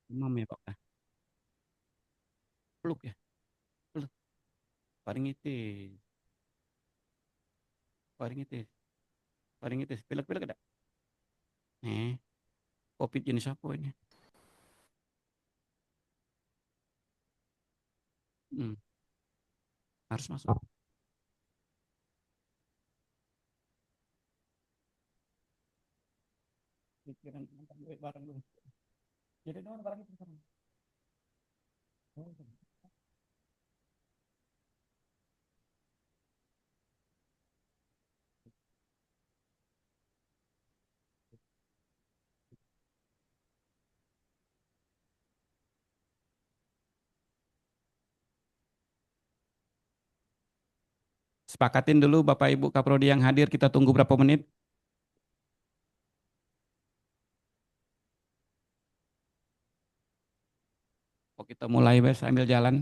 Demam ya Pak. Peluk ya. Peluk. Faringitis. Faringitis. Faringitis. Pilek-pilek ada. Covid jenis apa ini? Hmm, harus masuk. Pikiran tentang duit barang dulu. Jadi dong barang itu sekarang. Oh, sepakatin dulu Bapak Ibu Kaprodi yang hadir, kita tunggu berapa menit. Oh, kita mulai wes sambil jalan.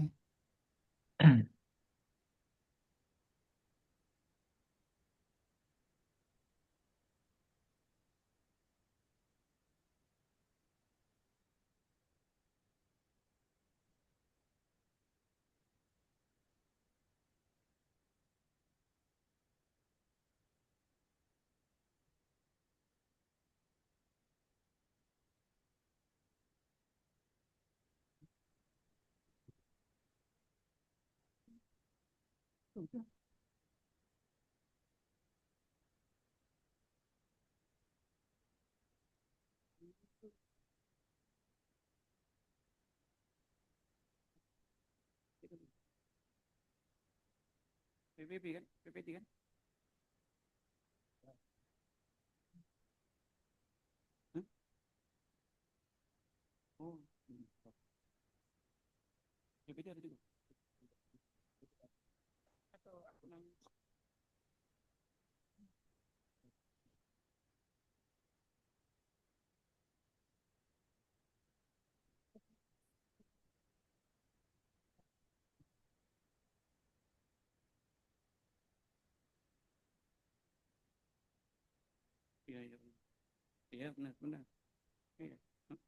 PPP kan? PPT kan? Hah? Oh, PPT ada juga. Atau aku nanya. Iya, iya, benar. Iya, benar, benar. Iya. Hah?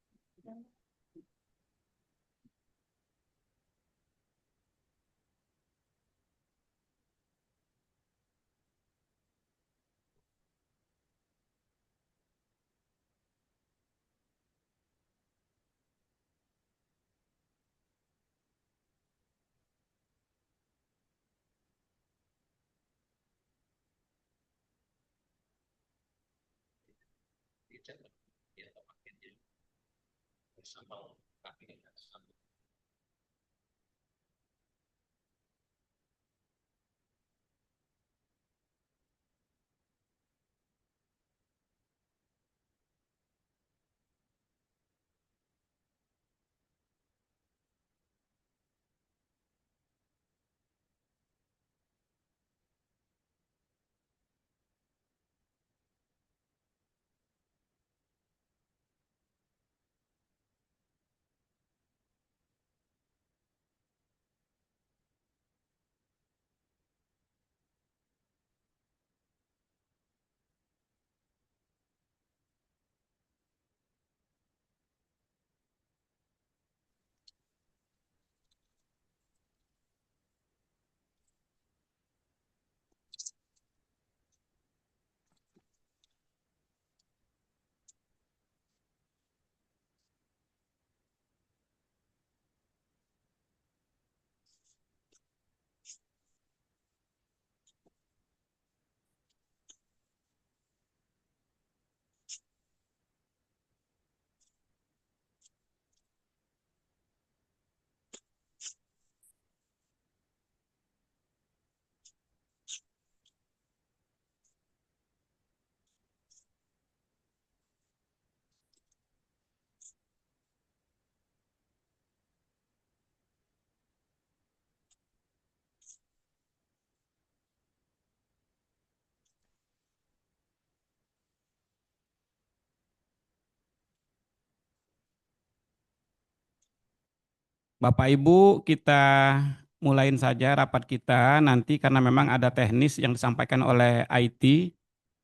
Bapak Ibu, kita mulain saja rapat kita nanti karena memang ada teknis yang disampaikan oleh IT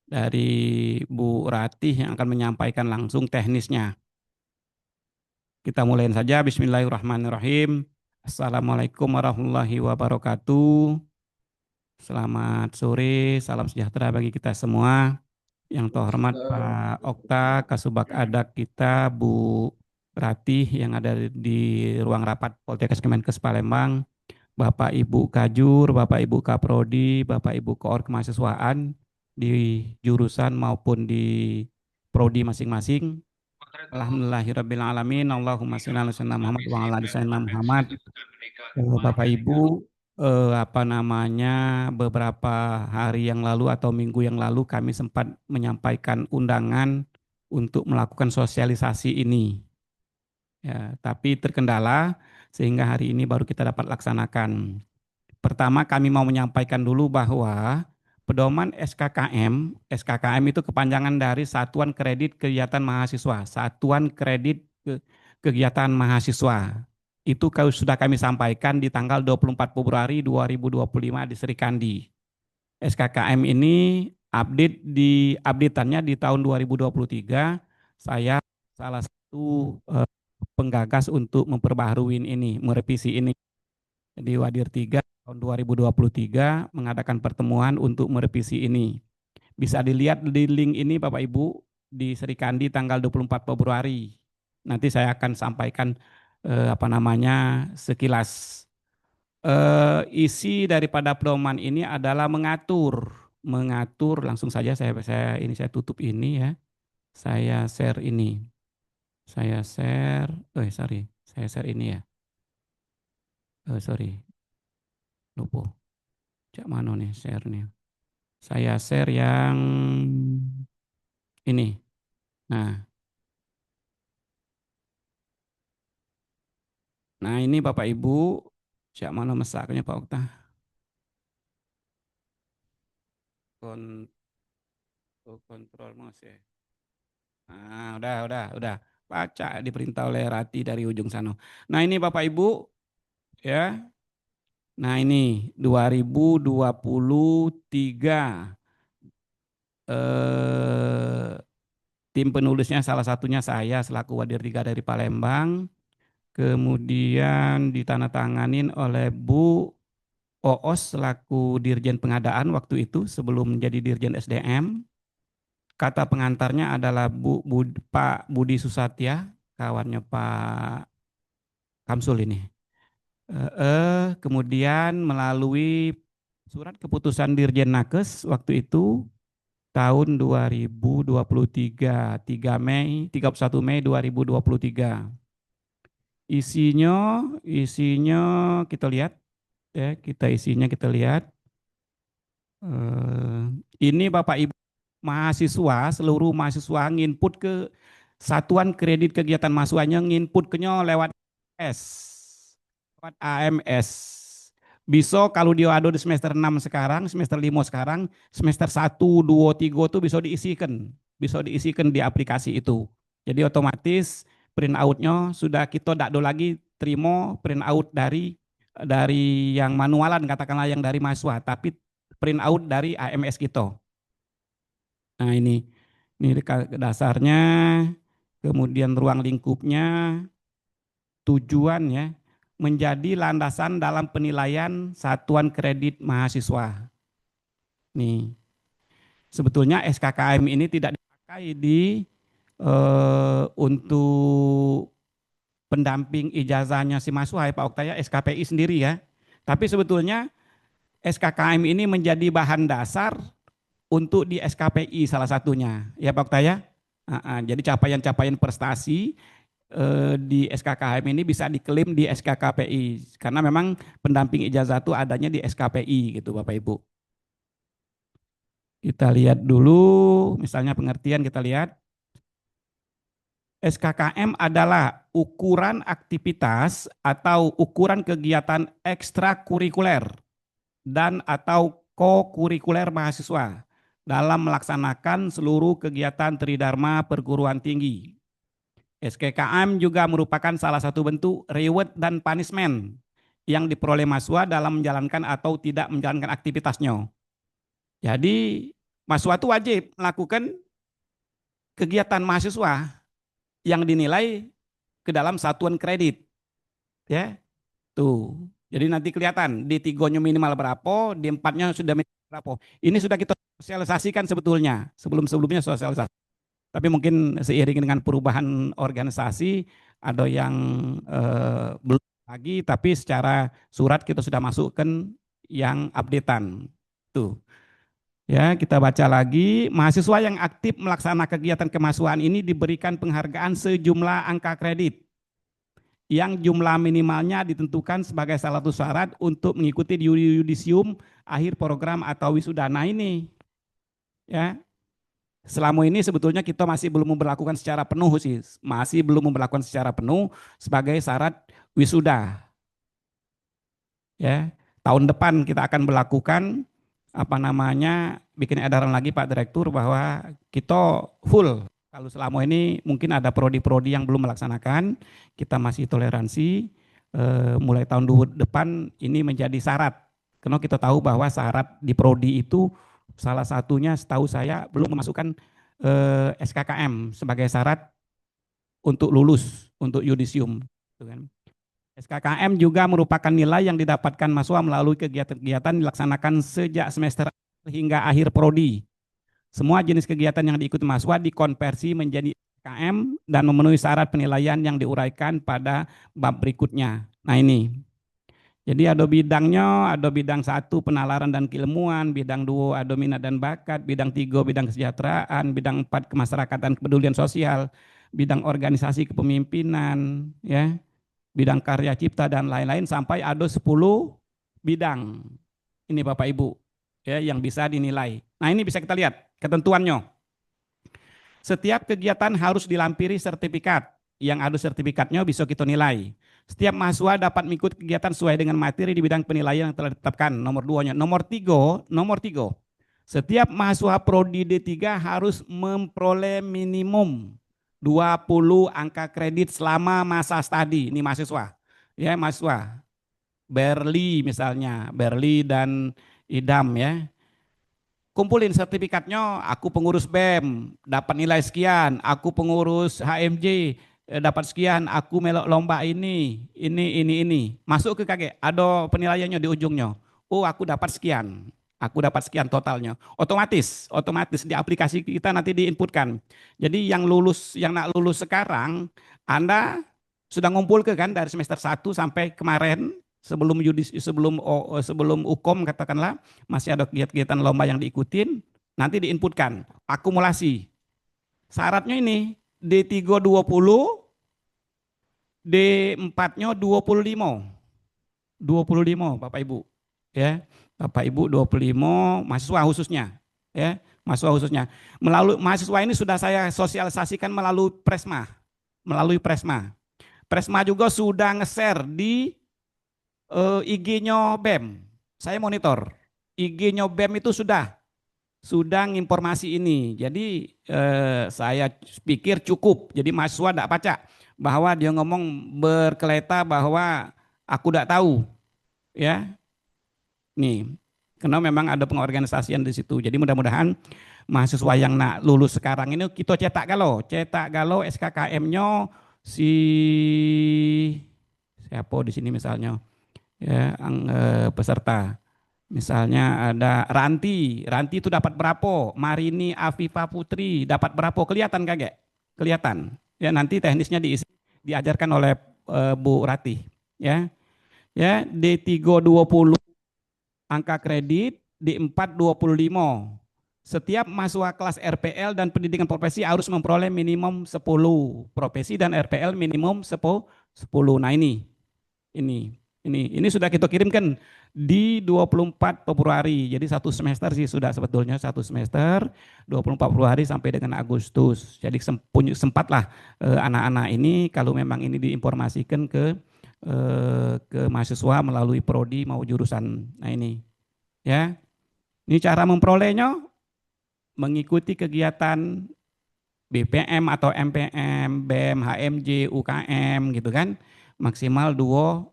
dari Bu Ratih yang akan menyampaikan langsung teknisnya. Kita mulai saja. Bismillahirrahmanirrahim. Assalamualaikum warahmatullahi wabarakatuh. Selamat sore, salam sejahtera bagi kita semua. Yang terhormat Pak Okta, Kasubag Adak kita, Bu Ratih yang ada di ruang rapat Poltekkes Kemenkes Palembang, Bapak Ibu Kajur, Bapak Ibu Kaprodi, Bapak Ibu Koor Kemahasiswaan di jurusan maupun di prodi masing-masing. Alhamdulillahirrabbilalamin. Allahumma sholli ala sayyidina Muhammad wa ala ali sayyidina Muhammad. Bapak Ibu, beberapa hari yang lalu atau minggu yang lalu kami sempat menyampaikan undangan untuk melakukan sosialisasi ini. Ya, tapi terkendala sehingga hari ini baru kita dapat laksanakan. Pertama kami mau menyampaikan dulu bahwa pedoman SKKM itu kepanjangan dari Satuan Kredit Kegiatan Mahasiswa, Satuan Kredit Kegiatan Mahasiswa. Itu sudah kami sampaikan di tanggal 24 Februari 2025 di Sri Kandi. SKKM ini updateannya di tahun 2023, saya salah satu penggagas untuk memperbaharui ini, merevisi ini. Di Wadir 3 tahun 2023 mengadakan pertemuan untuk merevisi ini. Bisa dilihat di link ini Bapak Ibu di Sri Kandi tanggal 24 Februari. Nanti saya akan sampaikan sekilas. Isi daripada pedoman ini adalah mengatur langsung saja saya tutup ini ya. Saya share ini. Saya share ini ya. Sorry. Lupa. Cak mana nih share nih. Saya share yang ini. Nah ini Bapak Ibu. Cak mana mesaknya Pak Okta. Kontrol mas ya. Nah udah. Baca diperintah oleh Rati dari ujung sana. Nah ini Bapak Ibu. Ya. Nah ini 2023. Tim penulisnya salah satunya saya selaku Wadir 3 dari Palembang. Kemudian ditandatanganin oleh Bu Oos selaku Dirjen Pengadaan waktu itu sebelum menjadi Dirjen SDM. Kata pengantarnya adalah Pak Budi Susatya, kawannya Pak Kamsul ini. Kemudian melalui surat keputusan Dirjen Nakes waktu itu tahun 2023, 31 Mei 2023. Isinya kita lihat ya, kita lihat. Ini Bapak Ibu mahasiswa, seluruh mahasiswa nginput ke Satuan Kredit Kegiatan Mahasiswanya nginputnya lewat AMS. Bisa kalau dia ada di semester 6 sekarang, semester 5 sekarang, semester 1, 2, 3 itu bisa diisikan di aplikasi itu. Jadi otomatis print out-nya sudah kita tidak ada lagi terima print out dari yang manualan katakanlah yang dari mahasiswa, tapi print out dari AMS kita. Nah ini dasarnya, kemudian ruang lingkupnya, tujuannya menjadi landasan dalam penilaian Satuan Kredit Mahasiswa. Nih, sebetulnya SKKM ini tidak dipakai untuk pendamping ijazahnya si mahasiswa ya Pak Okta ya, SKPI sendiri ya. Tapi sebetulnya SKKM ini menjadi bahan dasar untuk di SKPI salah satunya ya Pak Okta ya. Jadi capaian-capaian prestasi di SKKM ini bisa diklaim di SKKPI karena memang pendamping ijazah itu adanya di SKPI gitu Bapak Ibu. Kita lihat dulu misalnya pengertian, kita lihat SKKM adalah ukuran aktivitas atau ukuran kegiatan ekstrakurikuler dan atau kokurikuler mahasiswa dalam melaksanakan seluruh kegiatan tridharma perguruan tinggi. SKKM juga merupakan salah satu bentuk reward dan punishment yang diperoleh mahasiswa dalam menjalankan atau tidak menjalankan aktivitasnya. Jadi mahasiswa itu wajib melakukan kegiatan mahasiswa yang dinilai ke dalam satuan kredit. Ya, tuh. Jadi nanti kelihatan di tigonya minimal berapa, di empatnya sudah minimal berapa. Ini sudah kita sosialisasikan sebetulnya, sebelum-sebelumnya sosialisasi. Tapi mungkin seiring dengan perubahan organisasi, ada yang belum lagi, tapi secara surat kita sudah masukkan yang updatean. Tuh. Ya, kita baca lagi. Mahasiswa yang aktif melaksanakan kegiatan kemahasiswaan ini diberikan penghargaan sejumlah angka kredit yang jumlah minimalnya ditentukan sebagai salah satu syarat untuk mengikuti yudisium akhir program atau wisuda. Nah ini, ya, selama ini sebetulnya kita masih belum memperlakukan secara penuh sih, masih belum memperlakukan secara penuh sebagai syarat wisuda. Ya, tahun depan kita akan melakukan apa namanya, bikin edaran lagi Pak Direktur bahwa kita full. Kalau selama ini mungkin ada prodi-prodi yang belum melaksanakan, kita masih toleransi. Mulai tahun depan ini menjadi syarat. Karena kita tahu bahwa syarat di prodi itu salah satunya setahu saya belum memasukkan SKKM sebagai syarat untuk lulus, untuk yudisium. SKKM juga merupakan nilai yang didapatkan mahasiswa melalui kegiatan-kegiatan dilaksanakan sejak semester hingga akhir prodi. Semua jenis kegiatan yang diikuti mahasiswa dikonversi menjadi SKKM dan memenuhi syarat penilaian yang diuraikan pada bab berikutnya. Nah ini, jadi ada bidangnya, ada bidang 1 penalaran dan keilmuan, bidang 2 ada minat dan bakat, bidang 3 bidang kesejahteraan, bidang 4 kemasyarakatan kepedulian sosial, bidang organisasi kepemimpinan, ya, bidang karya cipta dan lain-lain sampai ada 10 bidang. Ini Bapak Ibu, ya, yang bisa dinilai. Nah ini bisa kita lihat ketentuannya. Setiap kegiatan harus dilampiri sertifikat. Yang ada sertifikatnya bisa kita nilai. Setiap mahasiswa dapat mengikuti kegiatan sesuai dengan materi di bidang penilaian yang telah ditetapkan. Nomor 2-nya. Nomor 3. Setiap mahasiswa prodi D3 harus memperoleh minimum 20 angka kredit selama masa studi. Ini mahasiswa. Ya, mahasiswa. Berli misalnya, Berli dan Idam ya. Kumpulin sertifikatnya, aku pengurus BEM, dapat nilai sekian, aku pengurus HMJ, dapat sekian, aku melok lomba ini. Masuk ke KG, ada penilaiannya di ujungnya. Oh, aku dapat sekian totalnya. Otomatis di aplikasi kita nanti diinputkan. Jadi yang nak lulus sekarang, Anda sudah ngumpul ke kan dari semester 1 sampai kemarin, sebelum UKOM katakanlah masih ada kegiatan lomba yang diikutin, nanti diinputkan akumulasi. Syaratnya ini D3 20, D4-nya 25 Bapak Ibu. Ya, Bapak Ibu 25 mahasiswa khususnya, ya, mahasiswa khususnya. Melalui mahasiswa ini sudah saya sosialisasikan melalui Presma. Presma juga sudah nge-share di IG-nya BEM, saya monitor. IG-nya BEM itu sudah informasi ini. Jadi saya pikir cukup. Jadi mahasiswa tidak baca bahwa dia ngomong berkeleta bahwa aku tidak tahu, ya. Nih, karena memang ada pengorganisasian di situ. Jadi mudah-mudahan mahasiswa yang nak lulus sekarang ini kita cetak galau SKKM-nya siapa di sini misalnya. Ya, peserta. Misalnya ada Ranti itu dapat berapa? Marini Afifa Putri dapat berapa? Kelihatan kagak? Kelihatan. Ya, nanti teknisnya diajarkan oleh Bu Ratih. Ya. Ya, D3 20 angka kredit, D4 25. Setiap mahasiswa kelas RPL dan pendidikan profesi harus memperoleh minimum 10. Profesi dan RPL minimum 10. Nah ini sudah kita kirimkan di 24 Februari. Jadi 1 semester sih sudah sebetulnya 1 semester 24 Februari sampai dengan Agustus. Jadi sempatlah anak-anak ini kalau memang ini diinformasikan ke mahasiswa melalui prodi mau jurusan. Nah ini ya. Ini cara memperolehnya mengikuti kegiatan BPM atau MPM, BEM, HMJ, UKM gitu kan. Maksimal 2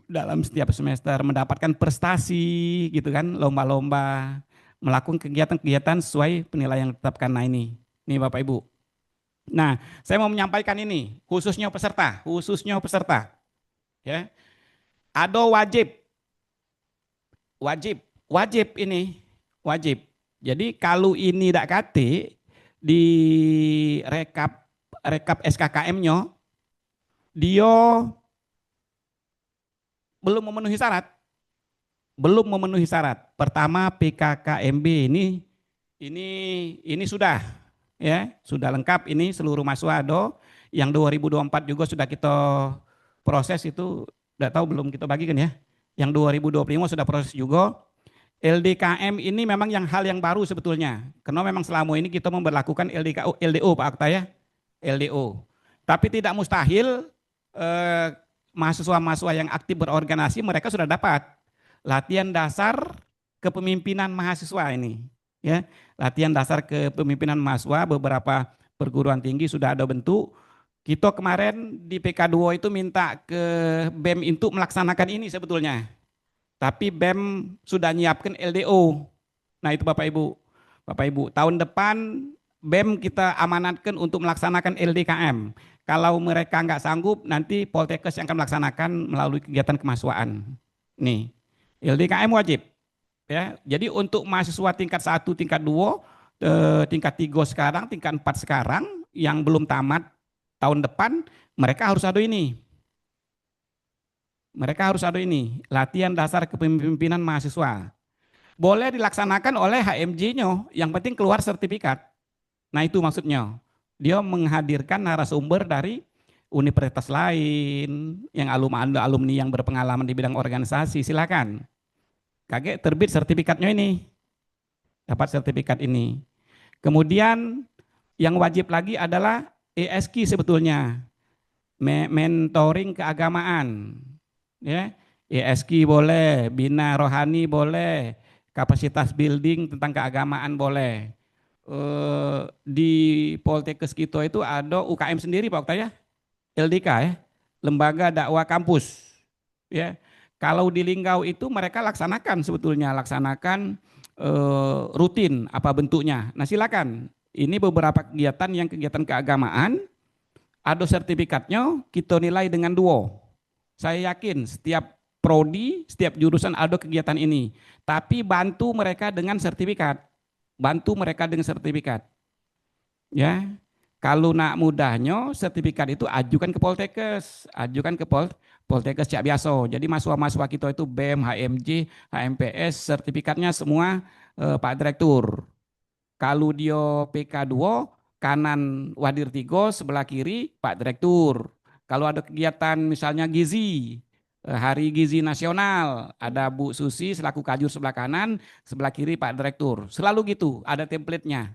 dalam setiap semester, mendapatkan prestasi gitu kan, lomba-lomba, melakukan kegiatan-kegiatan sesuai penilaian yang ditetapkan. Nah ini Bapak Ibu. Nah, saya mau menyampaikan ini khususnya peserta, ya. Ada wajib, wajib ini, wajib. Jadi kalau ini tidak kate di rekap rekap SKKM-nya, dia belum memenuhi syarat, belum memenuhi syarat. Pertama PKKMB ini ini sudah, ya, sudah lengkap ini seluruh mahasiswa ada. Yang 2024 juga sudah kita proses itu, tidak tahu belum kita bagikan ya. Yang 2025 sudah proses juga. LDKM ini memang hal yang baru sebetulnya. Karena memang selama ini kita memberlakukan LDO Pak Akta ya. LDO. Tapi tidak mustahil eh, mahasiswa-mahasiswa yang aktif berorganisasi mereka sudah dapat latihan dasar kepemimpinan mahasiswa ini. Ya, latihan dasar kepemimpinan mahasiswa beberapa perguruan tinggi sudah ada bentuk. Kita kemarin di PK2 itu minta ke BEM untuk melaksanakan ini sebetulnya. Tapi BEM sudah nyiapkan LDO. Nah itu Bapak Ibu. Bapak Ibu, tahun depan BEM kita amanatkan untuk melaksanakan LDKM. Kalau mereka nggak sanggup, nanti Poltekkes yang akan melaksanakan melalui kegiatan kemahasiswaan. Nih, LDKM wajib. Ya, jadi untuk mahasiswa tingkat 1, tingkat 2, tingkat 3 sekarang, tingkat 4 sekarang, yang belum tamat tahun depan, mereka harus ada ini. Mereka harus ada ini, latihan dasar kepemimpinan mahasiswa. Boleh dilaksanakan oleh HMJ-nya, yang penting keluar sertifikat. Nah itu maksudnya. Dia menghadirkan narasumber dari universitas lain, yang alumni yang berpengalaman di bidang organisasi, silakan. Kakek terbit sertifikatnya ini, dapat sertifikat ini. Kemudian yang wajib lagi adalah ESK sebetulnya, mentoring keagamaan. Ya, ESK boleh, bina rohani boleh, kapasitas building tentang keagamaan boleh. Di Poltekkes kita itu ada UKM sendiri Pak Okta ya, LDK ya, Lembaga Dakwah Kampus. Ya, kalau di Linggau itu mereka laksanakan sebetulnya, rutin apa bentuknya. Nah silakan, ini beberapa kegiatan yang kegiatan keagamaan, ada sertifikatnya, kita nilai dengan 2. Saya yakin setiap prodi, setiap jurusan ada kegiatan ini. Tapi bantu mereka dengan sertifikat. Bantu mereka dengan sertifikat. Ya, kalau nak mudahnya sertifikat itu ajukan ke Poltekkes, ajukan ke Poltekkes Cak Biaso. Jadi mahasiswa-mahasiswa kita itu BEM, HMJ, HMPS, sertifikatnya semua Pak Direktur. Kalau dia PK2, kanan Wadir Tigo, sebelah kiri Pak Direktur. Kalau ada kegiatan misalnya gizi, Hari Gizi Nasional, ada Bu Susi selaku kajur sebelah kanan, sebelah kiri Pak Direktur. Selalu gitu, ada template-nya.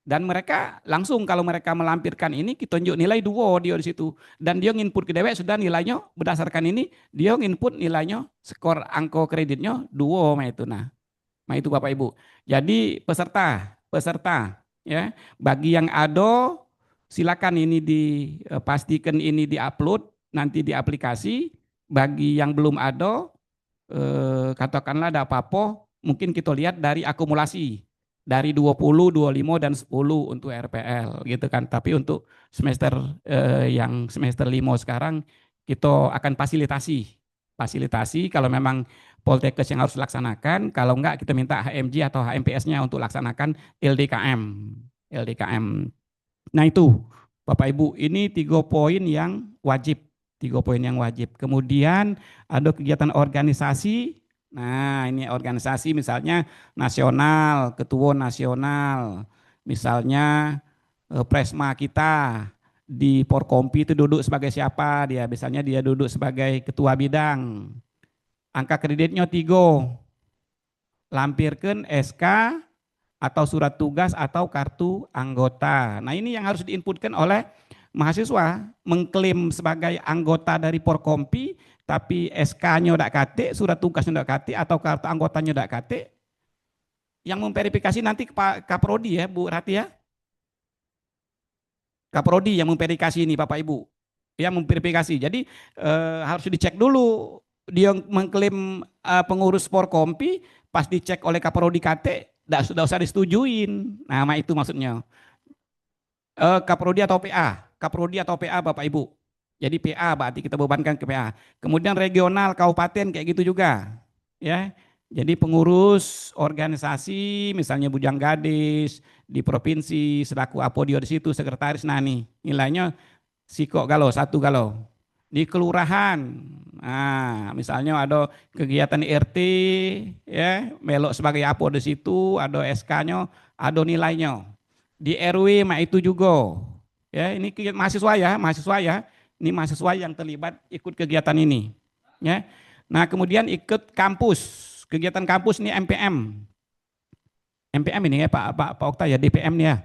Dan mereka langsung kalau mereka melampirkan ini, kita tunjuk nilai 2 dia di situ. Dan dia nginput ke dewek sudah nilainya berdasarkan ini, dia nginput nilainya, skor angko kreditnya 2 itu. Nah itu Bapak Ibu. Jadi peserta ya, bagi yang ada silakan ini dipastikan ini diupload nanti di aplikasi. Bagi yang belum ada, katakanlah ada apa-apa, mungkin kita lihat dari akumulasi dari 20, 25 dan 10 untuk RPL gitu kan. Tapi untuk semester yang semester 5 sekarang kita akan fasilitasi kalau memang Poltekkes yang harus dilaksanakan, kalau enggak kita minta HMJ atau HMPS-nya untuk laksanakan LDKM. LDKM. Nah itu Bapak Ibu, ini 3 poin yang wajib. 3 poin yang wajib. Kemudian ada kegiatan organisasi. Nah ini organisasi misalnya nasional, ketua nasional. Misalnya Presma kita di Porkompi itu duduk sebagai siapa dia? Misalnya dia duduk sebagai ketua bidang. Angka kreditnya 3. Lampirkan SK atau surat tugas atau kartu anggota. Nah ini yang harus diinputkan oleh mahasiswa, mengklaim sebagai anggota dari Porkompi, tapi SK-nya tidak kate, surat tugasnya tidak kate, atau kartu anggotanya tidak kate. Yang memverifikasi nanti Kaprodi ya Bu Rati ya. Kaprodi yang memverifikasi ini Bapak Ibu. Yang memverifikasi. Jadi harus dicek dulu. Dia mengklaim pengurus Porkompi, pas dicek oleh Kaprodi KT, sudah usah disetujuin. Nah itu maksudnya. Kaprodi atau PA, Kaprodi atau PA Bapak Ibu. Jadi PA berarti kita bebankan ke PA. Kemudian regional kabupaten kayak gitu juga. Ya. Jadi pengurus organisasi misalnya Bujang Gadis di provinsi selaku apodio di situ sekretaris nani. Nilainya Siko galau, satu galau. Di kelurahan, nah misalnya ada kegiatan RT, ya melok sebagai apo di situ, ada SK-nya, ada nilainya. Di RW mah itu juga, ya ini mahasiswa ya, ini mahasiswa yang terlibat ikut kegiatan ini, ya. Nah kemudian ikut kampus, kegiatan kampus ini MPM, MPM ini ya Pak Okta ya, DPM nih ya,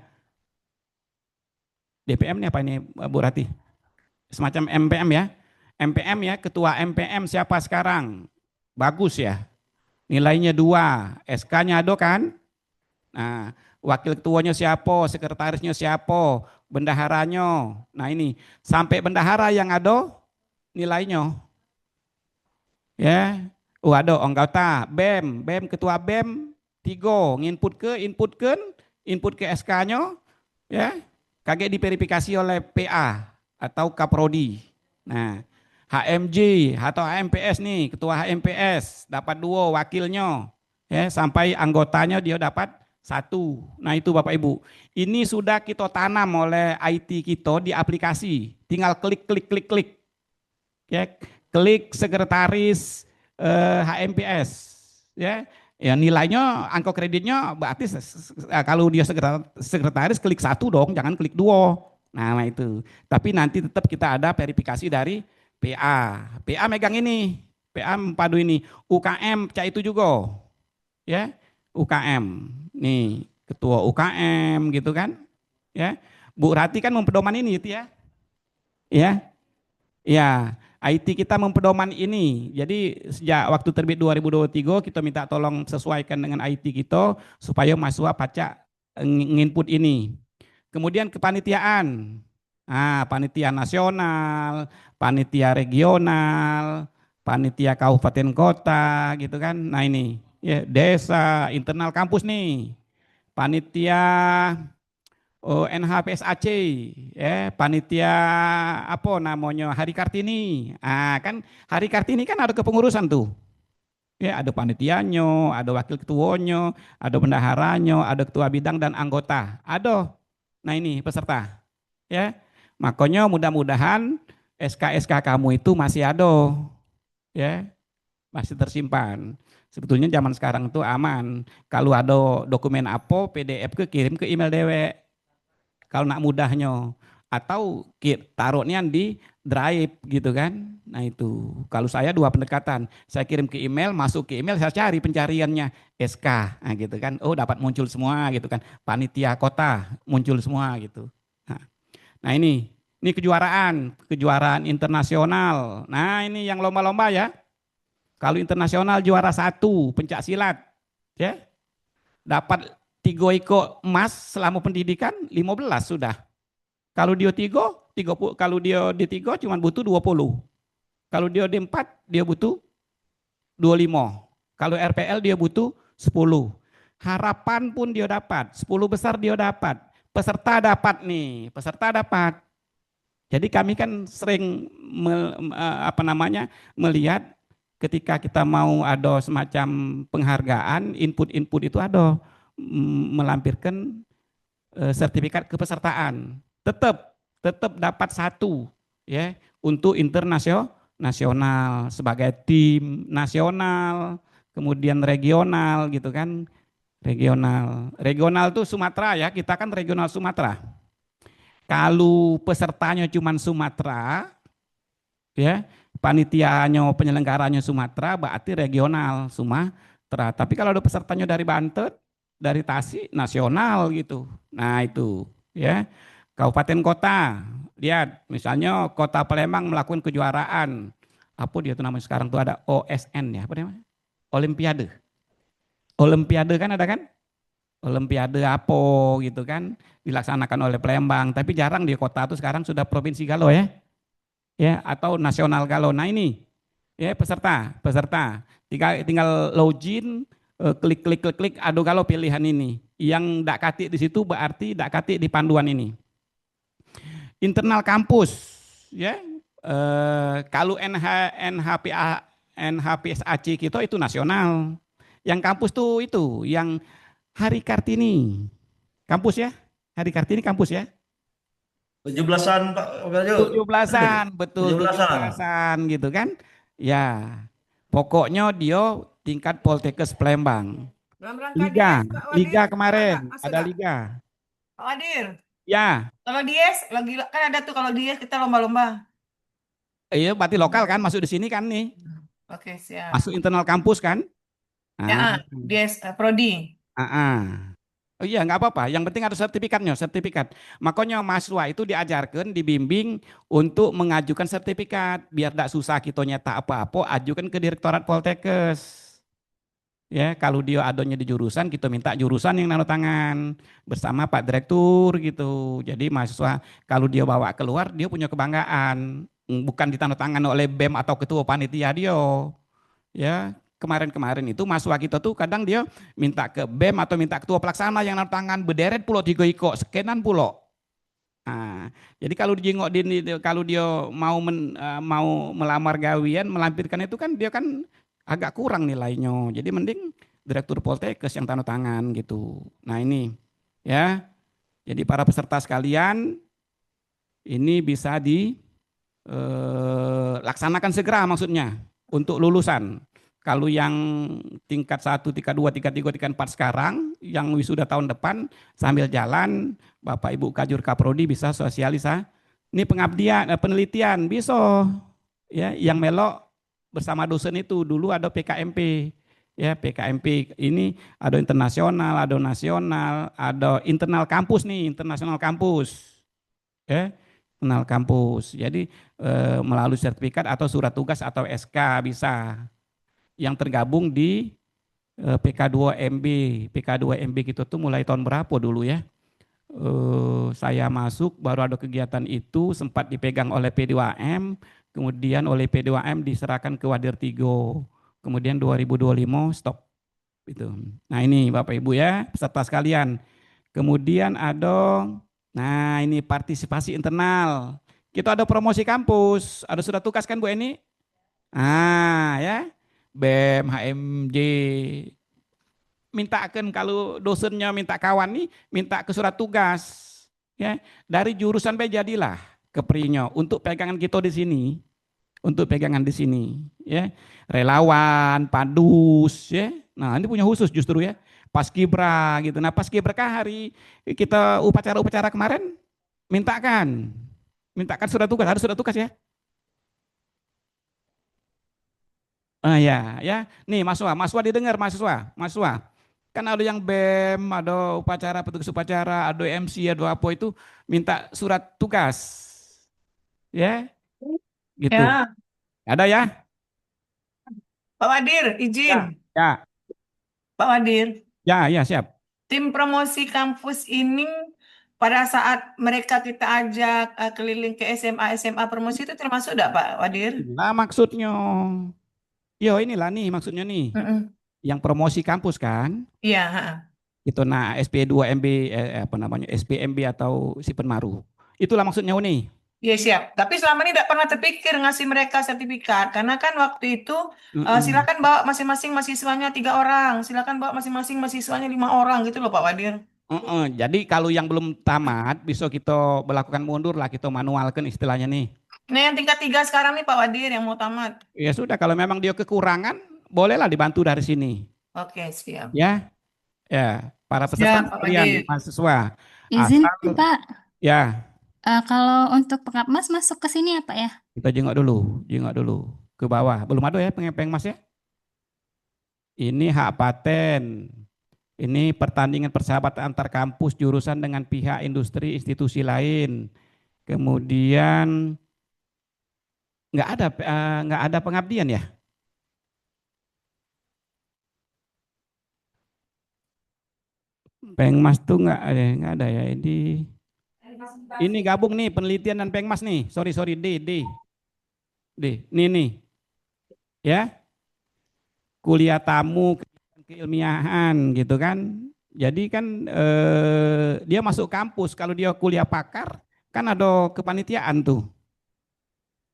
DPM nih apa ini Bu Rati? Semacam MPM ya. MPM ya, ketua MPM siapa sekarang? Bagus ya. Nilainya 2, SK-nya ada kan? Nah, wakil ketuanya siapa, sekretarisnya siapa, bendaharanya. Nah ini, sampai bendahara yang ada nilainya. Ya, ada anggota BEM ketua BEM 3, input ke SK-nya, ya, kaget diverifikasi oleh PA atau Kaprodi. Nah, HMJ atau HMPS nih, ketua HMPS dapat 2 wakilnya, ya, sampai anggotanya dia dapat 1. Nah itu Bapak Ibu, ini sudah kita tanam oleh IT kita di aplikasi, tinggal klik, ya, klik sekretaris HMPS, ya. Ya nilainya angka kreditnya berarti kalau dia sekretaris klik 1 dong, jangan klik 2. Nah itu. Tapi nanti tetap kita ada verifikasi dari PA. PA megang ini, PA padu ini. UKM cak itu juga, ya. UKM. Nih, ketua UKM gitu kan. Ya. Bu Rati kan mempedoman ini itu ya. Ya. Ya, IT kita mempedoman ini. Jadi sejak waktu terbit 2023 kita minta tolong sesuaikan dengan IT kita supaya mahasiswa pacak nginput ini. Kemudian kepanitiaan. Ah, panitia nasional, panitia regional, panitia kabupaten kota gitu kan. Nah ini, ya, desa, internal kampus nih. Panitia NHPSAC, ya, panitia apa namanya Hari Kartini. Ah, kan Hari Kartini kan ada kepengurusan tuh. Ya, ada panitianya, ada wakil ketuanya, ada bendaharanya, ada ketua bidang dan anggota. Ada. Nah, ini peserta. Ya. Makanya mudah-mudahan SK-SK kamu itu masih ada. Ya, masih tersimpan. Sebetulnya zaman sekarang itu aman. Kalau ada dokumen apa, PDF kirim ke email dewek kalau nak mudahnya, atau taruhnya di drive gitu kan. Nah itu kalau saya 2 pendekatan, saya kirim ke email, masuk ke email, saya cari pencariannya SK, nah gitu kan. Oh dapat muncul semua gitu kan, panitia kota muncul semua gitu. Nah ini kejuaraan internasional. Nah ini yang lomba-lomba ya. Kalau internasional juara 1 pencak silat, ya, dapat 3 iko emas selama pendidikan 15 sudah. Kalau dia 30, kalau dia di 3 cuma butuh 20. Kalau dia di 4 dia butuh 25. Kalau RPL dia butuh 10. Harapan pun dia dapat, 10 besar dia dapat. Peserta dapat nih, peserta dapat. Jadi kami kan sering melihat ketika kita mau ada semacam penghargaan, input-input itu ada melampirkan sertifikat kepesertaan. Tetap dapat 1 ya untuk internasional sebagai tim nasional, kemudian regional gitu kan. Regional tuh Sumatera ya, kita kan regional Sumatera. Kalau pesertanya cuma Sumatera, ya panitianya penyelenggaranya Sumatera berarti regional Sumatera. Tapi kalau ada pesertanya dari Banten, dari Tasik, nasional gitu. Nah itu ya. Kabupaten kota, lihat misalnya kota Palembang melakukan kejuaraan. Apa dia tuh namanya sekarang tuh ada OSN ya, apa namanya? Olimpiade. Olimpiade kan ada kan? Olimpiade apa gitu kan dilaksanakan oleh Palembang, tapi jarang di kota tuh sekarang sudah provinsi galau ya. Ya, atau nasional galau. Nah ini ya peserta. Tinggal login, klik, ada galau pilihan ini. Yang dak katik di situ berarti dak katik di panduan ini. internal kampus, ya. Kalau NHPA, NHPSAC kita itu nasional. Yang kampus tuh itu, yang Hari Kartini, kampus ya, Hari Kartini kampus ya. 17-an Pak Wahyu. Tujuh Hadir. belasan, betul tujuh 17-an. belasan gitu kan. Ya, pokoknya dia tingkat Poltekkes Palembang. Dalam rangka Liga, Dies, Pak Wadir, Liga nggak kemarin, masuk ada nggak? Liga. Pak Wadir, Ya, kalau Dies lagi kan ada tuh kalau Dies kita lomba-lomba. iya berarti lokal kan, masuk di sini kan nih. Oke, siap. Masuk internal kampus kan. Ya, Ah, Dies Prodi. ah, ah. Oh iya nggak apa-apa, yang penting ada sertifikatnya, sertifikat. Makanya mahasiswa itu diajarkan, dibimbing untuk mengajukan sertifikat. Biar tidak susah kita nyetak apa-apa, ajukan ke Direktorat Poltekkes. Ya, kalau dia adanya di jurusan, kita minta jurusan yang tanda tangan bersama Pak Direktur gitu. Jadi mahasiswa kalau dia bawa keluar, dia punya kebanggaan. Bukan ditandatangan oleh BEM atau ketua panitia dia. Ya, kemarin-kemarin itu mahasiswa kita tuh kadang dia minta ke BEM atau minta ketua pelaksana yang tanda tangan berderet pulau tiga iko, sekian pulau. Nah, jadi kalau dijengok kalau dia mau mau melamar gawian, melampirkan itu kan dia kan agak kurang nilainya. Jadi mending Direktur Poltekkes yang tanda tangan gitu. Nah, ini ya. Jadi para peserta sekalian ini bisa dilaksanakan segera maksudnya untuk lulusan. Kalau yang tingkat 1, tingkat 2, tingkat 3, tingkat 4 sekarang, yang wisuda tahun depan sambil jalan, Bapak Ibu Kajur Kaprodi bisa sosialisasi. Ini pengabdian, penelitian bisa. Ya, yang melok bersama dosen itu dulu ada PKMP. Ya, PKMP ini ada internasional, ada nasional, ada internal kampus nih, internasional kampus. Ya, internal kampus. Jadi melalui sertifikat atau surat tugas atau SK bisa yang tergabung di PK2MB. PK2MB gitu tuh mulai tahun berapa dulu ya? Saya masuk baru ada kegiatan itu sempat dipegang oleh P2M, kemudian oleh P2M diserahkan ke Wadir Tigo. Kemudian 2025 stop itu. Nah, ini Bapak Ibu ya, peserta sekalian. Kemudian ada nah ini partisipasi internal. Kita ada promosi kampus, ada surat tugas kan Bu Eni? Ah ya, BEM, HMJ, mintakan kalau dosennya minta kawan nih, minta ke surat tugas. Ya, dari jurusan B jadilah keprinya untuk pegangan kita di sini, untuk pegangan di sini, ya. Relawan, padus, ya. Nah, ini punya khusus justru ya. Paskibra gitu. Nah, paskibra hari kita upacara-upacara kemarin mintakan, mintakan surat tugas, harus surat tugas ya. Ah ya, ya. Nih mahasiswa, mahasiswa didengar mahasiswa, mahasiswa. Kan ada yang BEM, ada upacara, petugas upacara, ada MC, ada apa itu minta surat tugas. Ya, gitu. Ya, Ada ya? Pak Wadir, Ya, izin. ya, Pak Wadir, ya, siap. tim promosi kampus ini pada saat mereka kita ajak keliling ke SMA promosi itu termasuk enggak Pak Wadir? Inilah maksudnya. Yo, inilah nih maksudnya nih. Mm-mm. Yang promosi kampus kan? Iya, ha. Itu nah SP2MB apa namanya? SPMB atau Sipenmaru. Itulah maksudnya nih. Iya siap. Tapi selama ini tidak pernah terpikir ngasih mereka sertifikat. Karena kan waktu itu Mm-mm. silakan bawa masing-masing mahasiswanya 3 orang. Silakan bawa masing-masing mahasiswanya 5 orang gitu loh Pak Wadir. Jadi kalau yang belum tamat bisa kita melakukan mundur lah, kita manualkan istilahnya nih. Nah yang tingkat 3 sekarang nih Pak Wadir yang mau tamat. Ya sudah kalau memang dia kekurangan, bolehlah dibantu dari sini. Oke siap. Ya, ya. Para peserta Siap Pak sekalian, Wadir. mahasiswa, Izin asal Pak, ya kalau untuk Pengapmas masuk ke sini apa ya? kita jenguk dulu ke bawah. Belum ada ya pengepeng mas ya? Ini hak paten. Ini pertandingan persahabatan antar kampus jurusan dengan pihak industri institusi lain. Kemudian nggak ada pengabdian ya? Pengmas tuh nggak ada ya. Ini gabung nih penelitian dan pengmas nih. Sorry D. Nih ya kuliah tamu keilmiahan gitu kan. Jadi kan dia masuk kampus kalau dia kuliah pakar kan ada kepanitiaan tuh,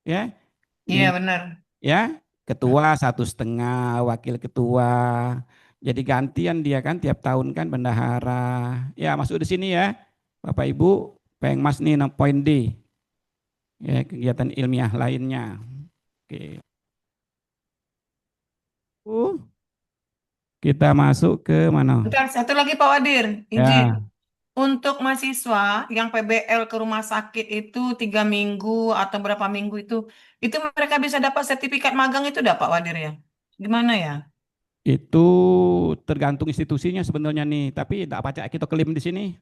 ya. Iya Ini benar. ya, ketua 1,5, wakil ketua. Jadi gantian dia kan tiap tahun kan bendahara. Ya masuk di sini ya, Bapak Ibu, Pengmas nih poin D, ya kegiatan ilmiah lainnya. Oke. Kita masuk ke mana? Bentar, satu lagi Pak Wadir, izin. Ya, Untuk mahasiswa yang PBL ke rumah sakit itu 3 minggu atau berapa minggu itu mereka bisa dapat sertifikat magang itu dah Pak Wadir ya? Gimana ya? itu tergantung institusinya sebenarnya nih, tapi tidak pacak kita klaim di sini.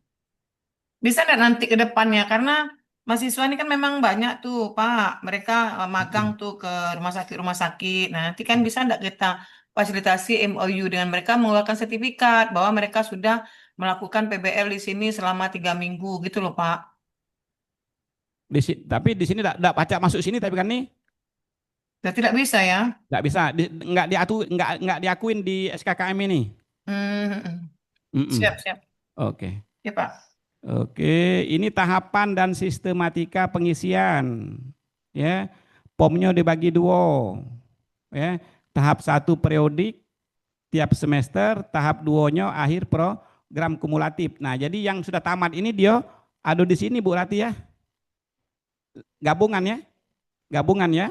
Bisa nggak nanti ke depannya? Karena mahasiswa ini kan memang banyak tuh, Pak. Mereka magang Mm-mm. tuh ke rumah sakit. Nah, nanti kan bisa nggak kita fasilitasi MOU dengan mereka mengeluarkan sertifikat bahwa mereka sudah melakukan PBL di sini selama 3 minggu gitu loh, Pak. Tapi di sini tidak pacak masuk sini, tapi kan nih Sudah tidak bisa ya? nggak bisa, nggak diakuin di SKKM ini. Hmm, Mm-mm. siap, siap. Oke. Ya, Pak. Oke, ini tahapan dan sistematika pengisian. Ya, POM-nya dibagi dua. Ya, tahap 1 periodik tiap semester, tahap 2-nya akhir program kumulatif. Nah, jadi yang sudah tamat ini dia ada di sini Bu Rati ya. Gabungan ya, gabungan ya.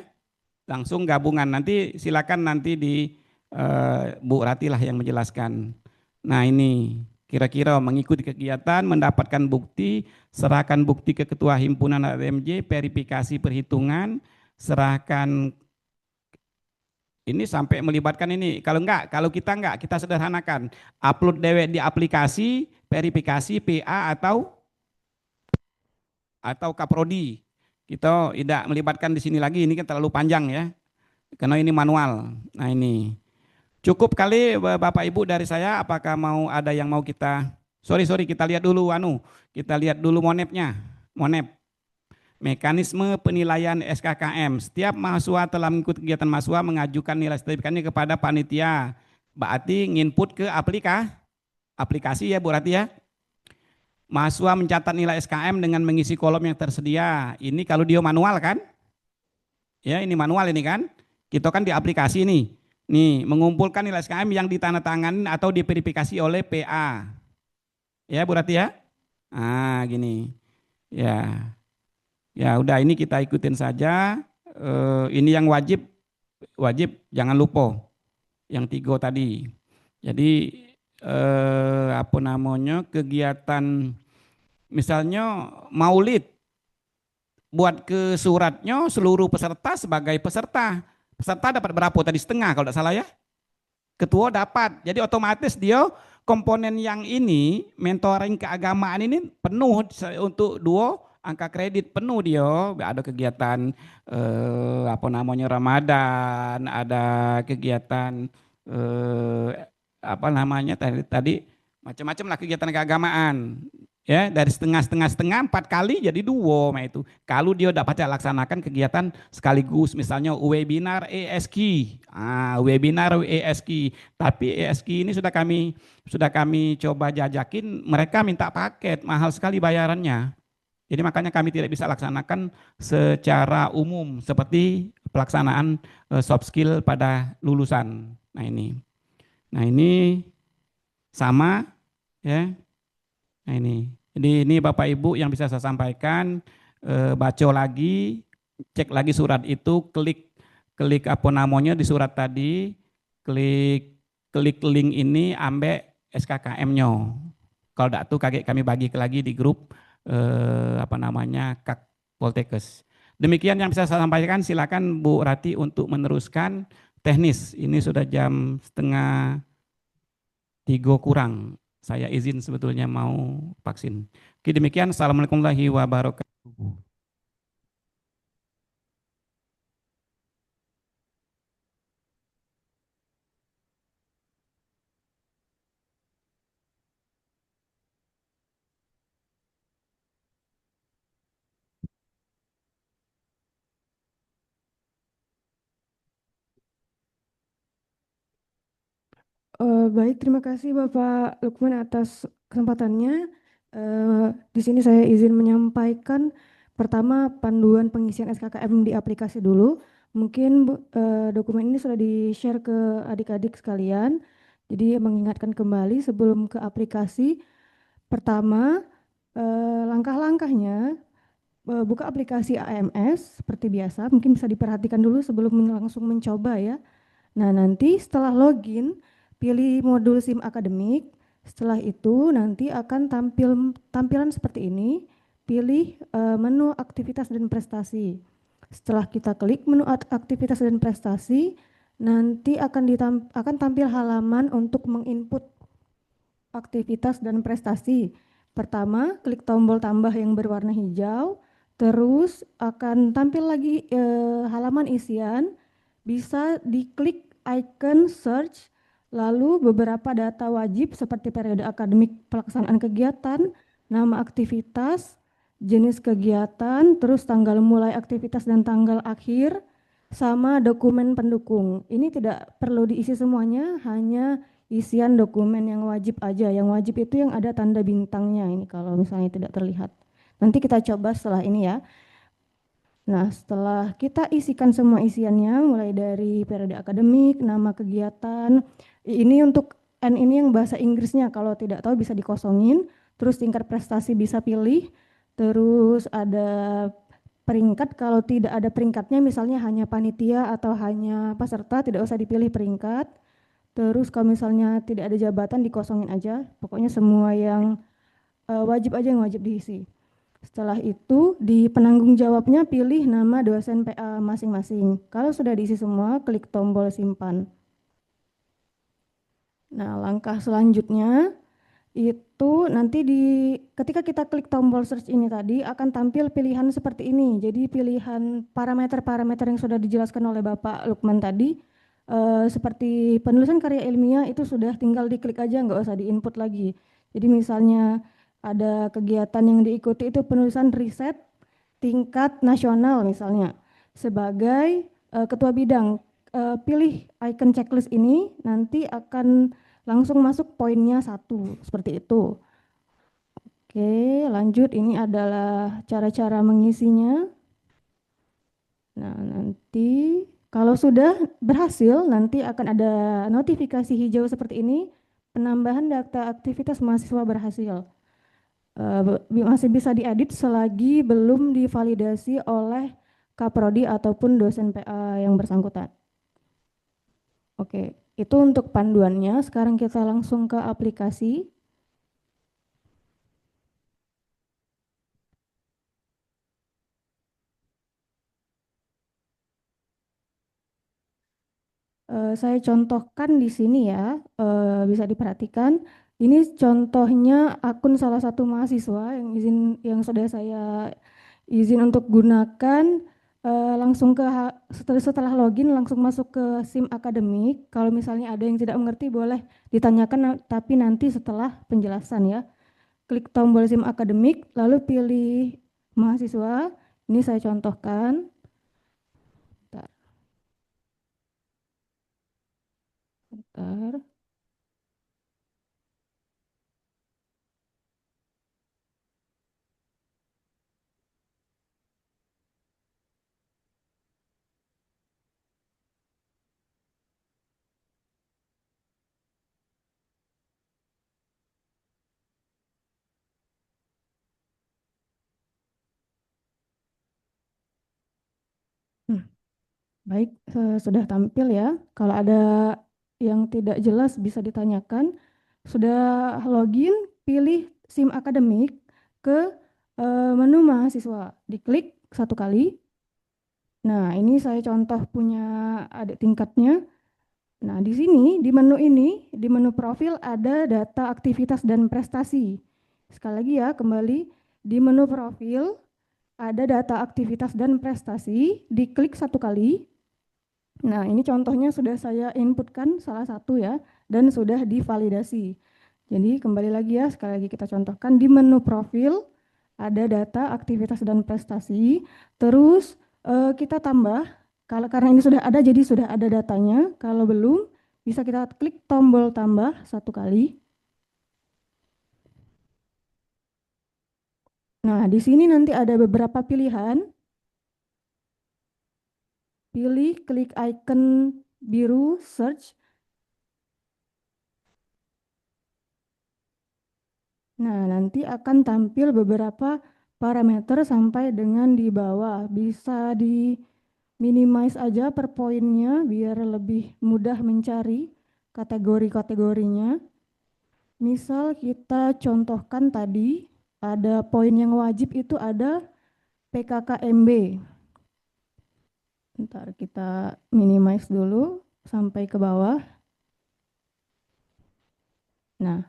Langsung gabungan. Nanti silakan nanti di Bu Rati lah yang menjelaskan. Nah, ini kira-kira mengikuti kegiatan, mendapatkan bukti, serahkan bukti ke Ketua Himpunan ATMJ, verifikasi perhitungan, serahkan ini sampai melibatkan ini. Kalau kita enggak, kita sederhanakan. Upload dewek di aplikasi, verifikasi PA atau Kaprodi. Kita tidak melibatkan di sini lagi, ini kan terlalu panjang ya. Karena ini manual. Nah, ini. Cukup kali Bapak Ibu dari saya, apakah mau ada yang mau kita sorry kita lihat dulu kita lihat dulu monepnya. Monep. Mekanisme penilaian SKKM. Setiap mahasiswa telah mengikuti kegiatan mahasiswa mengajukan nilai sertifikatnya kepada panitia. Berarti nginput ke aplikasi ya Bu Rati ya. Mahasiswa mencatat nilai SKM dengan mengisi kolom yang tersedia. Ini kalau dia manual kan? Ya, ini manual ini kan. Kita kan di aplikasi nih. Nih, mengumpulkan nilai SKM yang ditandatangani atau diverifikasi oleh PA. Ya, Bu Rati ya. Ah, gini. Ya. Ya, udah ini kita ikutin saja. Ini yang wajib jangan lupa. Yang 3 tadi. Jadi apa namanya? Kegiatan misalnya maulid buat ke suratnya seluruh peserta sebagai peserta. Peserta dapat berapa tadi? Setengah kalau tidak salah ya. Ketua dapat. Jadi otomatis dia komponen yang ini mentoring keagamaan ini penuh untuk 2 angka kredit penuh dia. Ada kegiatan apa namanya Ramadan, ada kegiatan eh, apa namanya tadi macam-macam lah kegiatan keagamaan. Ya, dari setengah 4 kali jadi 2 nah itu. Kalau dia dapat laksanakan kegiatan sekaligus misalnya webinar ESG. Webinar ESG. Tapi ESG ini sudah kami coba jajakin, mereka minta paket, mahal sekali bayarannya. Jadi makanya kami tidak bisa laksanakan secara umum seperti pelaksanaan soft skill pada lulusan. Nah ini. Nah ini sama ya. Nah ini. Jadi ini Bapak Ibu yang bisa saya sampaikan, baca lagi, cek lagi surat itu, klik apa namanya di surat tadi, klik klik link ini ambek SKKM-nya. Kalau tidak tuh kami bagi lagi di grup apa namanya Kak Poltekkes. Demikian yang bisa saya sampaikan, silakan Bu Rati untuk meneruskan teknis. Ini sudah jam 2:30 kurang. Saya izin sebetulnya mau vaksin. Oke, demikian. Assalamualaikum warahmatullahi wabarakatuh. Baik, terima kasih Bapak Lukman atas kesempatannya. Di sini saya izin menyampaikan Pertama, panduan pengisian SKKM di aplikasi dulu. Mungkin dokumen ini sudah di-share ke adik-adik sekalian. Jadi mengingatkan kembali sebelum ke aplikasi. Pertama, langkah-langkahnya buka aplikasi AMS seperti biasa. Mungkin bisa diperhatikan dulu sebelum langsung mencoba ya. Nah, nanti setelah login, pilih modul SIM akademik. Setelah itu nanti akan tampilan seperti ini. Pilih menu aktivitas dan prestasi. Setelah kita klik menu aktivitas dan prestasi, nanti akan tampil halaman untuk menginput aktivitas dan prestasi. Pertama, klik tombol tambah yang berwarna hijau, terus akan tampil lagi halaman isian, bisa diklik icon search, lalu beberapa data wajib seperti periode akademik pelaksanaan kegiatan, nama aktivitas, jenis kegiatan, terus tanggal mulai aktivitas dan tanggal akhir, sama dokumen pendukung. Ini tidak perlu diisi semuanya, hanya isian dokumen yang wajib aja. Yang wajib itu yang ada tanda bintangnya ini kalau misalnya tidak terlihat. Nanti kita coba setelah ini ya. Nah, setelah kita isikan semua isiannya, mulai dari periode akademik, nama kegiatan, ini untuk N ini yang bahasa Inggrisnya, kalau tidak tahu bisa dikosongin, terus tingkat prestasi bisa pilih, terus ada peringkat, kalau tidak ada peringkatnya misalnya hanya panitia atau hanya peserta, tidak usah dipilih peringkat. Terus kalau misalnya tidak ada jabatan dikosongin aja, pokoknya semua yang wajib aja yang wajib diisi. Setelah itu di penanggung jawabnya pilih nama dosen PA masing-masing. Kalau sudah diisi semua, klik tombol simpan. Nah, langkah selanjutnya itu nanti ketika kita klik tombol search ini tadi akan tampil pilihan seperti ini. Jadi pilihan parameter-parameter yang sudah dijelaskan oleh Bapak Lukman tadi, seperti penulisan karya ilmiah itu sudah tinggal diklik aja, nggak usah diinput lagi. Jadi misalnya ada kegiatan yang diikuti itu penulisan riset tingkat nasional misalnya. Sebagai ketua bidang, pilih icon checklist ini, nanti akan langsung masuk poinnya 1, seperti itu. Oke, lanjut, ini adalah cara-cara mengisinya. Nah, nanti kalau sudah berhasil, nanti akan ada notifikasi hijau seperti ini, penambahan data aktivitas mahasiswa berhasil. Masih bisa diedit selagi belum divalidasi oleh Kaprodi ataupun dosen PA yang bersangkutan. Oke, itu untuk panduannya. Sekarang kita langsung ke aplikasi. Saya contohkan di sini ya, bisa diperhatikan. Ini contohnya akun salah satu mahasiswa yang sudah saya izin untuk gunakan. Langsung setelah login langsung masuk ke SIM akademik. Kalau misalnya ada yang tidak mengerti boleh ditanyakan, tapi nanti setelah penjelasan ya. Klik tombol SIM akademik, lalu pilih mahasiswa. Ini saya contohkan. Bentar. Bentar. Baik, sudah tampil ya. Kalau ada yang tidak jelas bisa ditanyakan. Sudah login, pilih SIM akademik ke menu mahasiswa. Diklik 1 kali. Nah, ini saya contoh punya adik tingkatnya. Nah, di sini, di menu ini, di menu profil ada data aktivitas dan prestasi. Sekali lagi ya, kembali di menu profil ada data aktivitas dan prestasi, diklik 1 kali. Nah, ini contohnya sudah saya inputkan salah satu ya, dan sudah divalidasi. Jadi kembali lagi ya, sekali lagi kita contohkan di menu profil ada data aktivitas dan prestasi, terus kita tambah, karena ini sudah ada jadi sudah ada datanya, kalau belum bisa kita klik tombol tambah 1 kali. Nah, di sini nanti ada beberapa pilihan. Pilih klik icon biru search. Nah, nanti akan tampil beberapa parameter sampai dengan di bawah. Bisa di minimize aja per poinnya biar lebih mudah mencari kategori-kategorinya. Misal kita contohkan tadi ada poin yang wajib itu ada PKKMB. Ntar kita minimize dulu sampai ke bawah. Nah,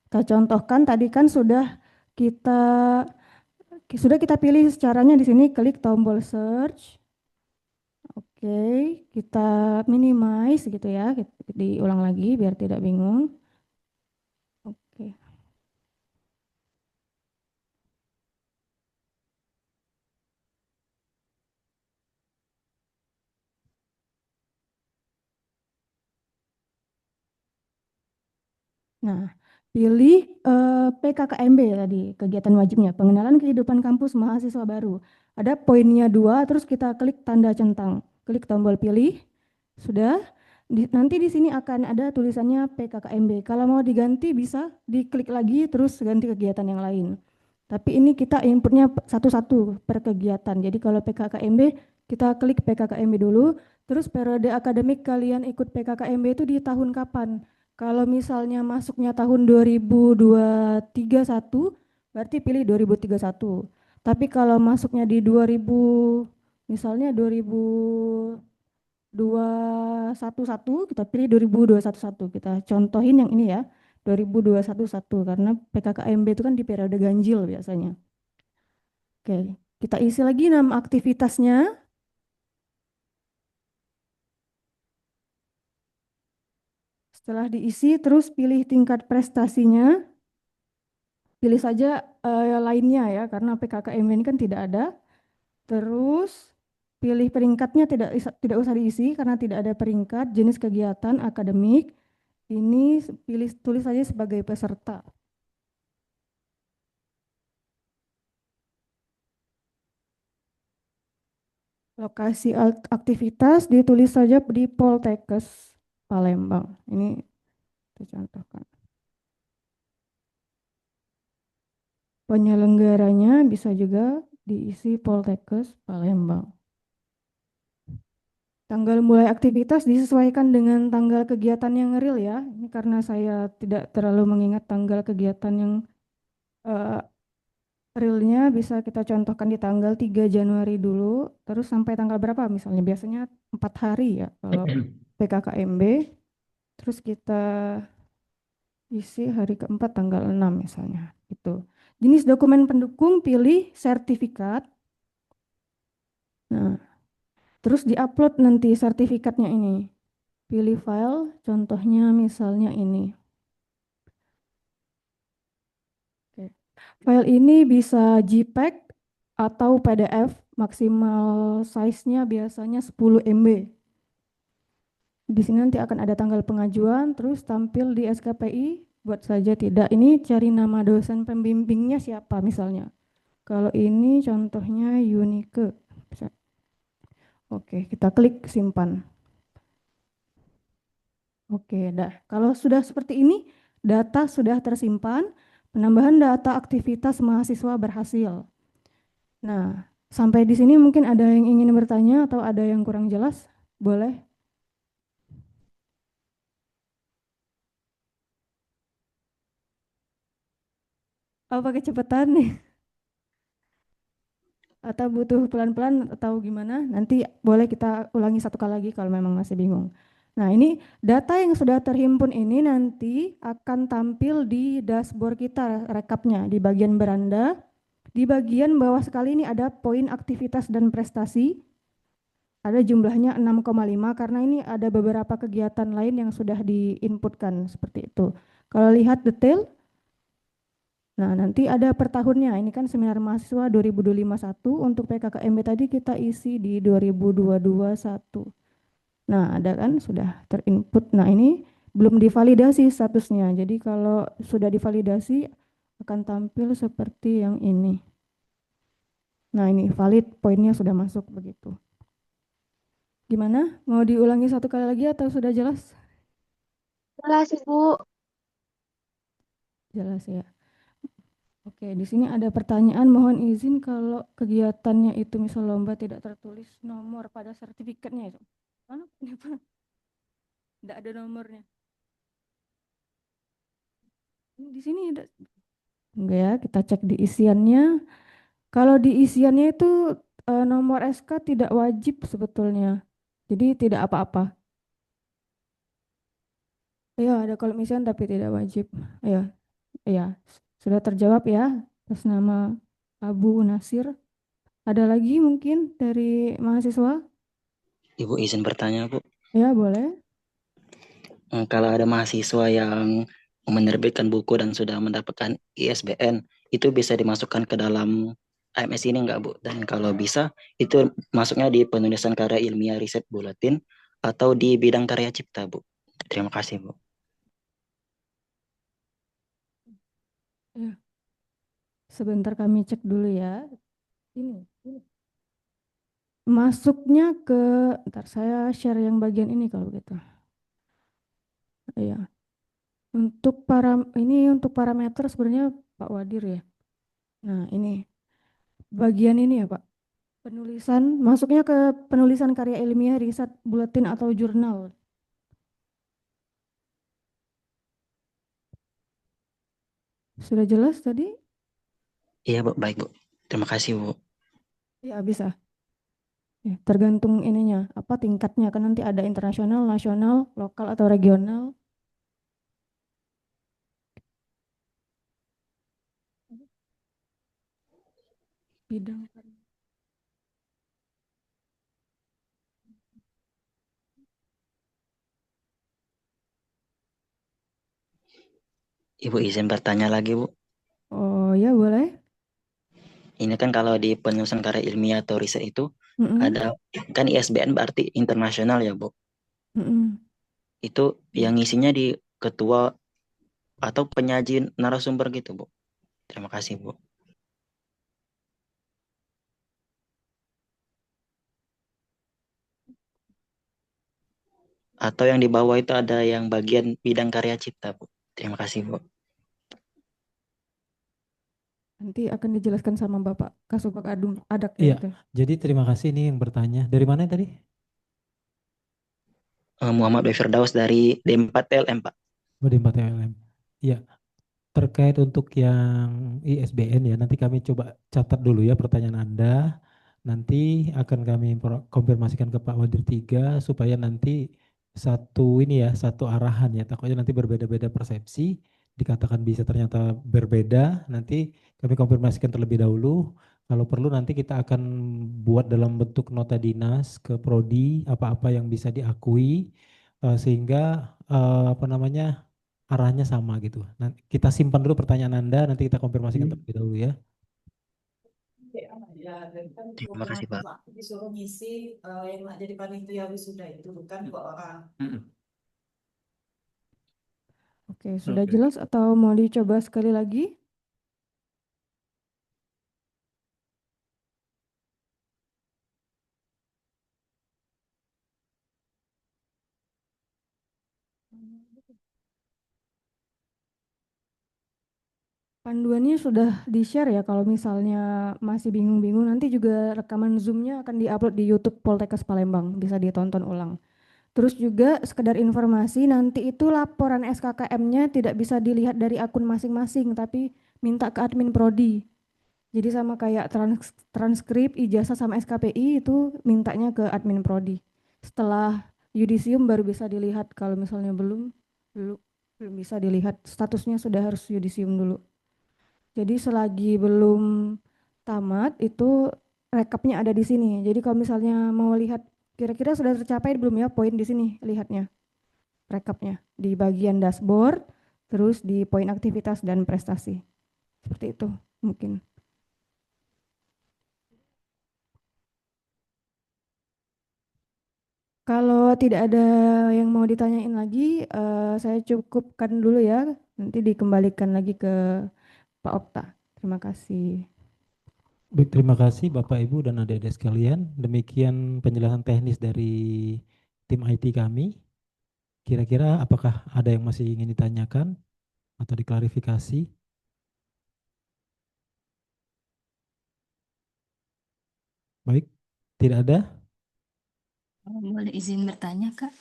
kita contohkan tadi kan kita kita pilih caranya di sini klik tombol search. Oke, kita minimize gitu ya. Diulang lagi biar tidak bingung. Oke. Nah, pilih PKKMB tadi, kegiatan wajibnya, pengenalan kehidupan kampus mahasiswa baru. Ada poinnya 2, terus kita klik tanda centang. Klik tombol pilih, sudah. Nanti di sini akan ada tulisannya PKKMB. Kalau mau diganti bisa diklik lagi terus ganti kegiatan yang lain. Tapi ini kita inputnya satu-satu per kegiatan. Jadi kalau PKKMB kita klik PKKMB dulu, terus periode akademik kalian ikut PKKMB itu di tahun kapan? Kalau misalnya masuknya tahun 2031, berarti pilih 2031. Tapi kalau masuknya di 2000, misalnya 2021, kita pilih 2021. Kita contohin yang ini ya, 2021 karena PKKMB itu kan di periode ganjil biasanya. Oke, kita isi lagi nama aktivitasnya. Setelah diisi, terus pilih tingkat prestasinya. Pilih saja lainnya ya, karena PKKMB ini kan tidak ada. Terus pilih peringkatnya tidak usah diisi karena tidak ada peringkat. Jenis kegiatan akademik ini tulis saja sebagai peserta. Lokasi aktivitas ditulis saja di Poltekkes Palembang. Ini dicontohkan. Penyelenggaranya bisa juga diisi Poltekkes Palembang. Tanggal mulai aktivitas disesuaikan dengan tanggal kegiatan yang real ya. Ini karena saya tidak terlalu mengingat tanggal kegiatan yang realnya, bisa kita contohkan di tanggal 3 Januari dulu, terus sampai tanggal berapa misalnya, biasanya 4 hari ya kalau PKKMB, terus kita isi hari keempat tanggal 6 misalnya. Itu. Jenis dokumen pendukung pilih sertifikat. Nah, terus diupload nanti sertifikatnya ini. Pilih file, contohnya misalnya ini. Oke. File ini bisa JPEG atau PDF, maksimal size-nya biasanya 10 MB. Di sini nanti akan ada tanggal pengajuan, terus tampil di SKPI, buat saja tidak. Ini cari nama dosen pembimbingnya siapa misalnya. Kalau ini contohnya Yunike. Oke, kita klik simpan. Oke, dah. Kalau sudah seperti ini, data sudah tersimpan, penambahan data aktivitas mahasiswa berhasil. Nah, sampai di sini mungkin ada yang ingin bertanya atau ada yang kurang jelas? Boleh? Apa kecepatan nih? Atau butuh pelan-pelan atau gimana? Nanti boleh kita ulangi satu kali lagi kalau memang masih bingung. Nah, ini data yang sudah terhimpun ini nanti akan tampil di dashboard kita, rekapnya di bagian beranda. Di bagian bawah sekali ini ada poin aktivitas dan prestasi. Ada jumlahnya 6,5 karena ini ada beberapa kegiatan lain yang sudah diinputkan seperti itu. Kalau lihat detail, nah nanti ada per tahunnya. Ini kan seminar mahasiswa 2021, untuk PKKMB tadi kita isi di 2021. Nah ada kan sudah terinput. Nah ini belum divalidasi statusnya. Jadi kalau sudah divalidasi akan tampil seperti yang ini. Nah, ini valid, poinnya sudah masuk begitu. Gimana? Mau diulangi satu kali lagi atau sudah jelas? Jelas, Ibu. Jelas ya. Oke, di sini ada pertanyaan, mohon izin kalau kegiatannya itu misal lomba tidak tertulis nomor pada sertifikatnya itu. Mana? Kenapa? Tidak ada nomornya. Ini di sini ada. Enggak ya, kita cek di isiannya. Kalau di isiannya itu nomor SK tidak wajib sebetulnya. Jadi tidak apa-apa. Ya, ada kolom isian tapi tidak wajib. Ya, ya. Sudah terjawab ya atas nama Abu Nasir. Ada lagi mungkin dari mahasiswa? Ibu izin bertanya, Bu. Ya, boleh. Kalau ada mahasiswa yang menerbitkan buku dan sudah mendapatkan ISBN, itu bisa dimasukkan ke dalam AMS ini enggak, Bu? Dan kalau bisa, itu masuknya di penulisan karya ilmiah riset buletin atau di bidang karya cipta, Bu. Terima kasih, Bu. Ya. Sebentar kami cek dulu ya. Ini. Masuknya ke, ntar saya share yang bagian ini kalau gitu. Ya. Untuk parameter sebenarnya Pak Wadir ya. Nah, ini bagian ini ya Pak. Penulisan, masuknya ke penulisan karya ilmiah, riset, buletin atau jurnal. Sudah jelas tadi? Iya, Bu. Baik, Bu. Terima kasih, Bu. Ya, bisa. Ya, tergantung ininya, apa tingkatnya, kan nanti ada internasional, nasional, lokal atau regional. Bidang. Ibu izin bertanya lagi, Bu. Oh ya, boleh. Ini kan kalau di penulisan karya ilmiah atau riset itu Mm-mm, ada kan ISBN berarti internasional ya, Bu. mm-mm. Itu yang isinya di ketua atau penyaji narasumber gitu, Bu. Terima kasih, Bu. Atau yang di bawah itu ada yang bagian bidang karya cipta, Bu. Terima kasih, Bu. Nanti akan dijelaskan sama Bapak Kasubag Adak ya Iya, itu. jadi terima kasih ini yang bertanya. Dari mana tadi? Muhammad B. Firdaus dari D4LM, Pak. Oh, di 4LM. Iya, terkait untuk yang ISBN ya, nanti kami coba catat dulu ya pertanyaan Anda. Nanti akan kami konfirmasikan ke Pak Wadir 3 supaya nanti satu ini ya, satu arahan ya. Takutnya nanti berbeda-beda persepsi, dikatakan bisa ternyata berbeda. Nanti kami konfirmasikan terlebih dahulu. Kalau perlu nanti kita akan buat dalam bentuk nota dinas ke prodi apa-apa yang bisa diakui sehingga apa namanya arahnya sama gitu. Nah, kita simpan dulu pertanyaan Anda, nanti kita konfirmasikan terlebih dahulu ya. Ya, dan kan Terima kasih, Pak. disuruh ngisi yang nak jadi panitia wisuda itu bukan dua orang. Oke, sudah Oke. jelas atau mau dicoba sekali lagi? Panduannya sudah di-share ya, kalau misalnya masih bingung-bingung, nanti juga rekaman Zoom-nya akan di-upload di YouTube Poltekkes Palembang, bisa ditonton ulang. Terus juga sekedar informasi, nanti itu laporan SKKM-nya tidak bisa dilihat dari akun masing-masing, tapi minta ke admin prodi. Jadi sama kayak transkrip, ijazah sama SKPI itu mintanya ke admin prodi. Setelah yudisium baru bisa dilihat, kalau misalnya belum bisa dilihat, statusnya sudah harus yudisium dulu. Jadi selagi belum tamat itu rekapnya ada di sini. Jadi kalau misalnya mau lihat kira-kira sudah tercapai belum ya poin di sini, lihatnya rekapnya di bagian dashboard, terus di poin aktivitas dan prestasi. Seperti itu mungkin. Kalau tidak ada yang mau ditanyain lagi, saya cukupkan dulu ya. Nanti dikembalikan lagi ke Pak Okta. Terima kasih. Baik, terima kasih Bapak Ibu dan adik-adik sekalian. Demikian penjelasan teknis dari tim IT kami. Kira-kira apakah ada yang masih ingin ditanyakan atau diklarifikasi? Baik, tidak ada? Boleh izin bertanya, Kak?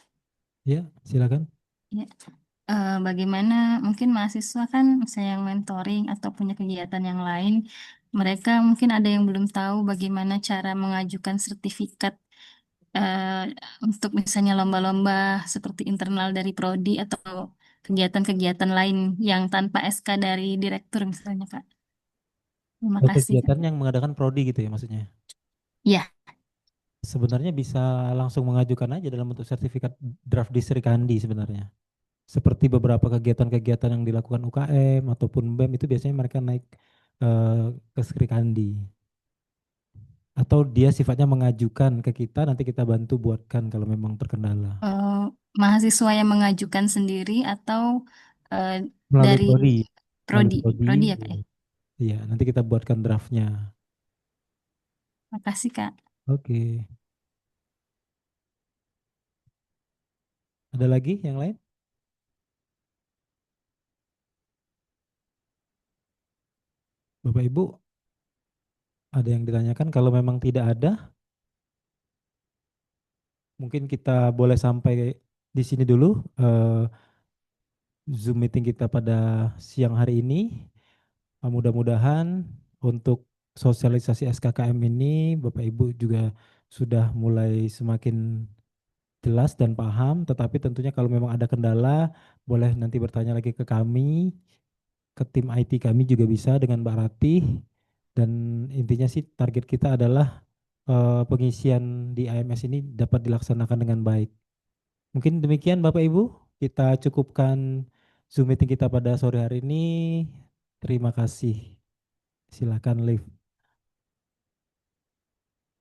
Ya, silakan. Ya. Bagaimana mungkin mahasiswa kan misalnya yang mentoring atau punya kegiatan yang lain, mereka mungkin ada yang belum tahu bagaimana cara mengajukan sertifikat eh, untuk misalnya lomba-lomba seperti internal dari prodi atau kegiatan-kegiatan lain yang tanpa SK dari direktur misalnya, Kak. Terima Oh, kasih, Kak. kegiatan yang mengadakan prodi gitu ya maksudnya? Ya, Sebenarnya bisa langsung mengajukan aja dalam bentuk sertifikat draft Diserikandi sebenarnya. Seperti beberapa kegiatan-kegiatan yang dilakukan UKM ataupun BEM itu biasanya mereka naik ke Serikandi. Atau dia sifatnya mengajukan ke kita, nanti kita bantu buatkan kalau memang terkendala. mahasiswa yang mengajukan sendiri atau eh, Melalui dari prodi, melalui prodi, prodi, prodi ya, Kak ya. iya nanti kita buatkan draftnya. Makasih, Kak. Oke, ada lagi yang lain? Bapak Ibu, ada yang ditanyakan? Kalau memang tidak ada, mungkin kita boleh sampai di sini dulu Zoom meeting kita pada siang hari ini. Mudah-mudahan untuk sosialisasi SKKM ini Bapak Ibu juga sudah mulai semakin jelas dan paham, tetapi tentunya kalau memang ada kendala boleh nanti bertanya lagi ke kami, ke tim IT kami juga bisa dengan Mbak Ratih, dan intinya sih target kita adalah pengisian di AMS ini dapat dilaksanakan dengan baik. Mungkin demikian Bapak Ibu, kita cukupkan Zoom meeting kita pada sore hari ini. Terima kasih. Silakan live.